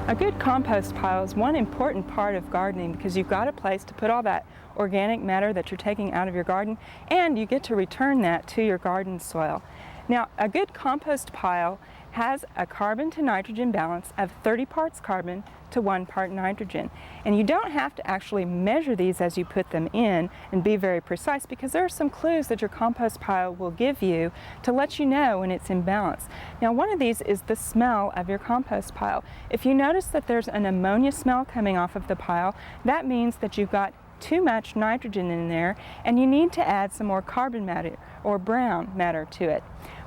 A good compost pile is one important part of gardening because you've got a place to put all that organic matter that you're taking out of your garden, and you get to return that to your garden soil. Now, a good compost pile has a carbon to nitrogen balance of 30 parts carbon to 1 part nitrogen. And you don't have to actually measure these as you put them in and be very precise, because there are some clues that your compost pile will give you to let you know when it's in balance. Now, one of these is the smell of your compost pile. If you notice that there's an ammonia smell coming off of the pile, that means that you've got too much nitrogen in there and you need to add some more carbon matter or brown matter to it.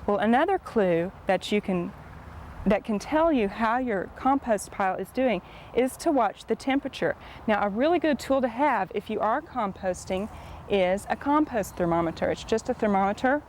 Well, another clue that can tell you how your compost pile is doing is to watch the temperature. Now, a really good tool to have if you are composting is a compost thermometer. It's just a thermometer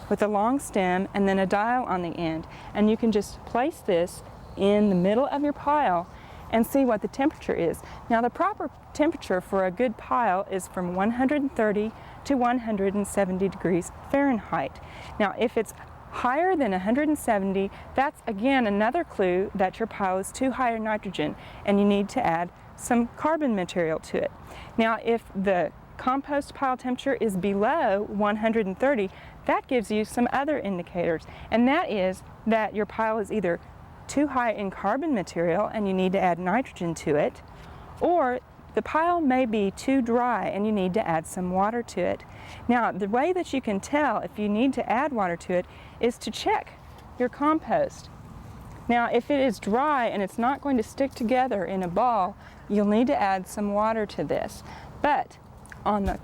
with a long stem and then a dial on the end. And you can just place this in the middle of your pile and see what the temperature is. Now, the proper temperature for a good pile is from 130 to 170 degrees Fahrenheit. Now, if it's higher than 170, that's again another clue that your pile is too high in nitrogen and you need to add some carbon material to it. Now, if the compost pile temperature is below 130, that gives you some other indicators, and that is that your pile is either too high in carbon material and you need to add nitrogen to it, or the pile may be too dry and you need to add some water to it. Now, the way that you can tell if you need to add water to it is to check your compost. Now, if it is dry and it's not going to stick together in a ball, you'll need to add some water to this. But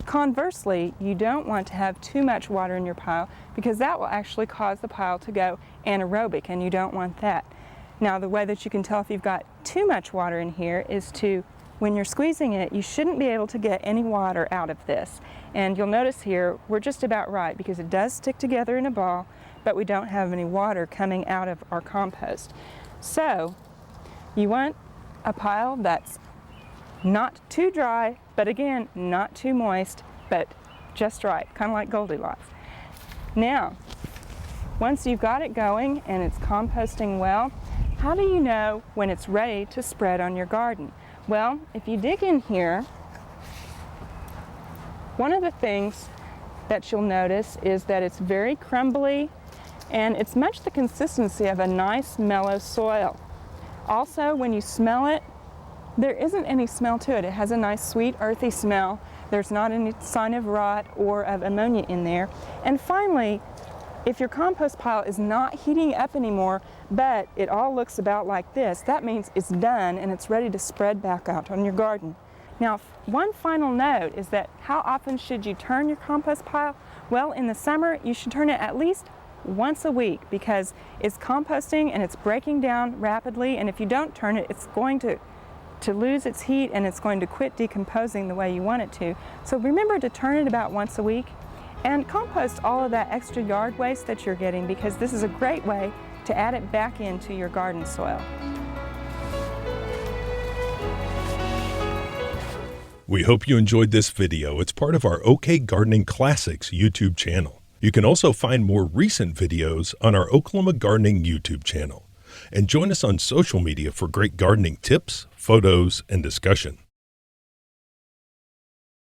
conversely, you don't want to have too much water in your pile, because that will actually cause the pile to go anaerobic, and you don't want that. Now, the way that you can tell if you've got too much water in here is when you're squeezing it, you shouldn't be able to get any water out of this. And you'll notice here, we're just about right, because it does stick together in a ball, but we don't have any water coming out of our compost. So, you want a pile that's not too dry, but again, not too moist, but just right, kind of like Goldilocks. Now, once you've got it going and it's composting well, how do you know when it's ready to spread on your garden? Well, if you dig in here, one of the things that you'll notice is that it's very crumbly and it's much the consistency of a nice mellow soil. Also, when you smell it, there isn't any smell to it. It has a nice sweet earthy smell. There's not any sign of rot or of ammonia in there. And finally, if your compost pile is not heating up anymore, but it all looks about like this, that means it's done and it's ready to spread back out on your garden. Now, one final note is that how often should you turn your compost pile? Well, in the summer, you should turn it at least once a week, because it's composting and it's breaking down rapidly, and if you don't turn it, it's going to lose its heat and it's going to quit decomposing the way you want it to. So remember to turn it about once a week and compost all of that extra yard waste that you're getting, because this is a great way to add it back into your garden soil. We hope you enjoyed this video. It's part of our OK Gardening Classics YouTube channel. You can also find more recent videos on our Oklahoma Gardening YouTube channel. And join us on social media for great gardening tips, photos, and discussion.